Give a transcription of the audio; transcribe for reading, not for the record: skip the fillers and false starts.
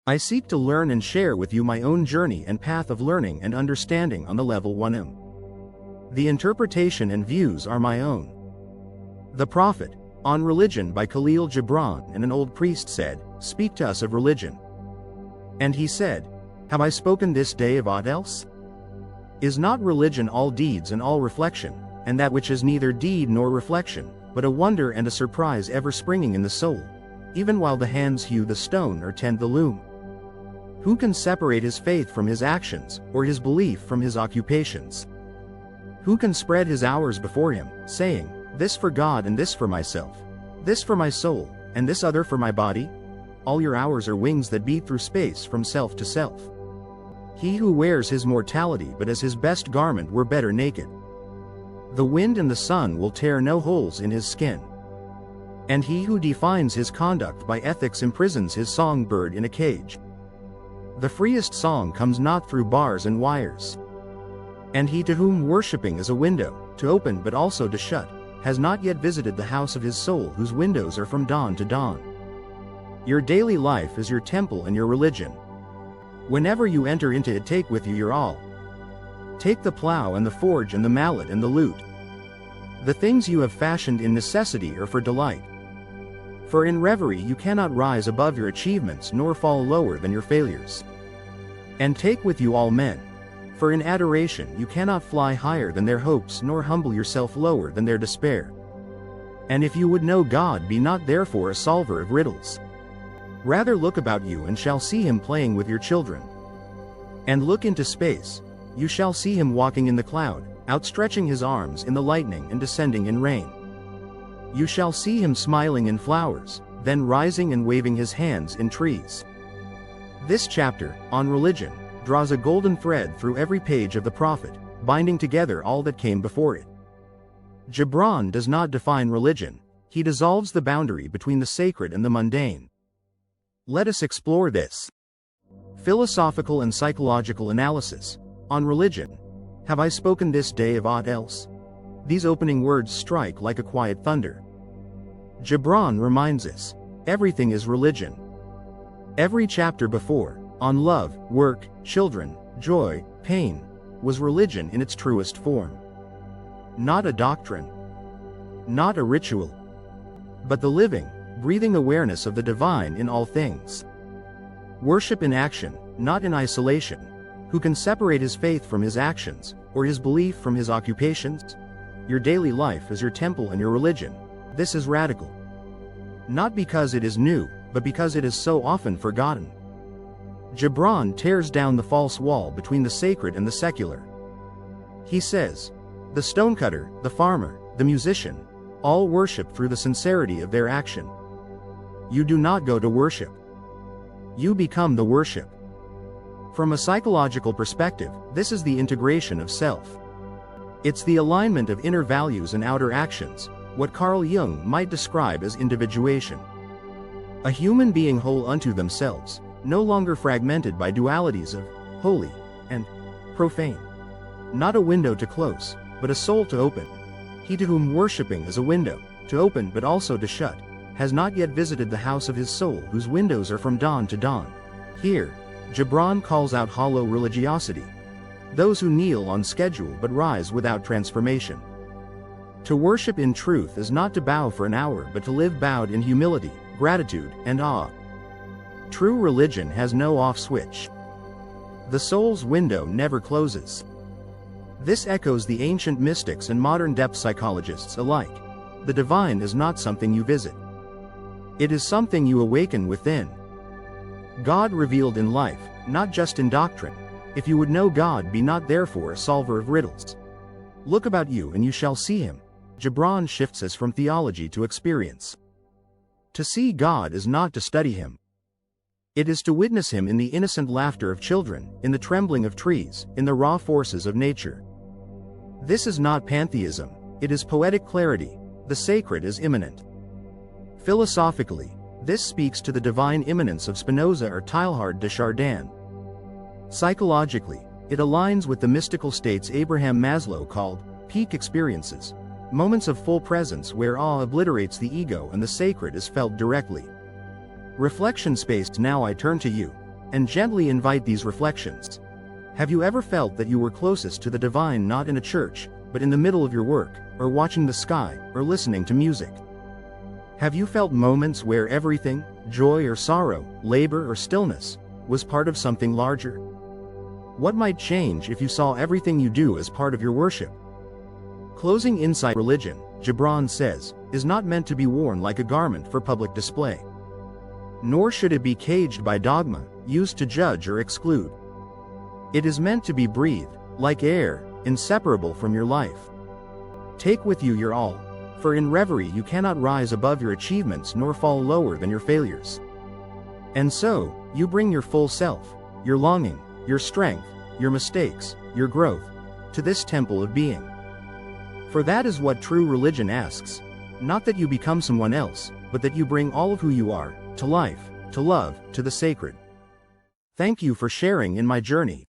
I seek to learn and share with you my own journey and path of learning and understanding on the level 1M. The interpretation and views are my own. The Prophet, on Religion by Kahlil Gibran, and an old priest said, "Speak to us of religion." And he said, "Have I spoken this day of aught else? Is not religion all deeds and all reflection, and that which is neither deed nor reflection, but a wonder and a surprise ever springing in the soul, even while the hands hew the stone or tend the loom? Who can separate his faith from his actions, or his belief from his occupations? Who can spread his hours before him, saying, this for God and this for myself, this for my soul, and this other for my body? All your hours are wings that beat through space from self to self. He who wears his mortality but as his best garment were better naked. The wind and the sun will tear no holes in his skin. And he who defines his conduct by ethics imprisons his songbird in a cage. The freest song comes not through bars and wires. And he to whom worshipping is a window, to open but also to shut, has not yet visited the house of his soul whose windows are from dawn to dawn. Your daily life is your temple and your religion. Whenever you enter into it, take with you your all. Take the plow and the forge and the mallet and the lute. The things you have fashioned in necessity are for delight. For in reverie you cannot rise above your achievements nor fall lower than your failures. And take with you all men. For in adoration you cannot fly higher than their hopes nor humble yourself lower than their despair. And if you would know God, be not therefore a solver of riddles. Rather look about you and shall see him playing with your children. And look into space, you shall see him walking in the cloud, outstretching his arms in the lightning and descending in rain. You shall see him smiling in flowers, then rising and waving his hands in trees. This chapter, on religion, draws a golden thread through every page of the Prophet, binding together all that came before it. Gibran does not define religion, he dissolves the boundary between the sacred and the mundane. Let us explore this. Philosophical and psychological analysis. On religion. Have I spoken this day of aught else? These opening words strike like a quiet thunder. Gibran reminds us, everything is religion. Every chapter before, on love, work, children, joy, pain, was religion in its truest form. Not a doctrine. Not a ritual. But the living, breathing awareness of the divine in all things. Worship in action, not in isolation. Who can separate his faith from his actions, or his belief from his occupations? Your daily life is your temple and your religion. This is radical. Not because it is new, but because it is so often forgotten. Gibran tears down the false wall between the sacred and the secular. He says, the stonecutter, the farmer, the musician, all worship through the sincerity of their action. You do not go to worship. You become the worship. From a psychological perspective, this is the integration of self. It's the alignment of inner values and outer actions, what Carl Jung might describe as individuation. A human being whole unto themselves, no longer fragmented by dualities of holy and profane. Not a window to close, but a soul to open. He to whom worshipping is a window, to open but also to shut, has not yet visited the house of his soul whose windows are from dawn to dawn. Here, Gibran calls out hollow religiosity. Those who kneel on schedule but rise without transformation. To worship in truth is not to bow for an hour but to live bowed in humility, gratitude, and awe. True religion has no off switch. The soul's window never closes. This echoes the ancient mystics and modern depth psychologists alike. The divine is not something you visit. It is something you awaken within. God revealed in life, not just in doctrine. If you would know God, be not therefore a solver of riddles. Look about you and you shall see him. Gibran shifts us from theology to experience. To see God is not to study him. It is to witness him in the innocent laughter of children, in the trembling of trees, in the raw forces of nature. This is not pantheism, it is poetic clarity. The sacred is immanent. Philosophically, this speaks to the divine immanence of Spinoza or Teilhard de Chardin. Psychologically, it aligns with the mystical states Abraham Maslow called peak experiences, moments of full presence where awe obliterates the ego and the sacred is felt directly. Reflection space. Now I turn to you. and gently invite these reflections. Have you ever felt that you were closest to the divine not in a church, but in the middle of your work, or watching the sky, or listening to music? Have you felt moments where everything, joy or sorrow, labor or stillness, was part of something larger? What might change if you saw everything you do as part of your worship? Closing insight: religion, Gibran says, is not meant to be worn like a garment for public display. Nor should it be caged by dogma, used to judge or exclude. It is meant to be breathed, like air, inseparable from your life. Take with you your all, for in reverie you cannot rise above your achievements nor fall lower than your failures. And so, you bring your full self, your longing, your strength, your mistakes, your growth, to this temple of being. For that is what true religion asks, not that you become someone else, but that you bring all of who you are, to life, to love, to the sacred. Thank you for sharing in my journey.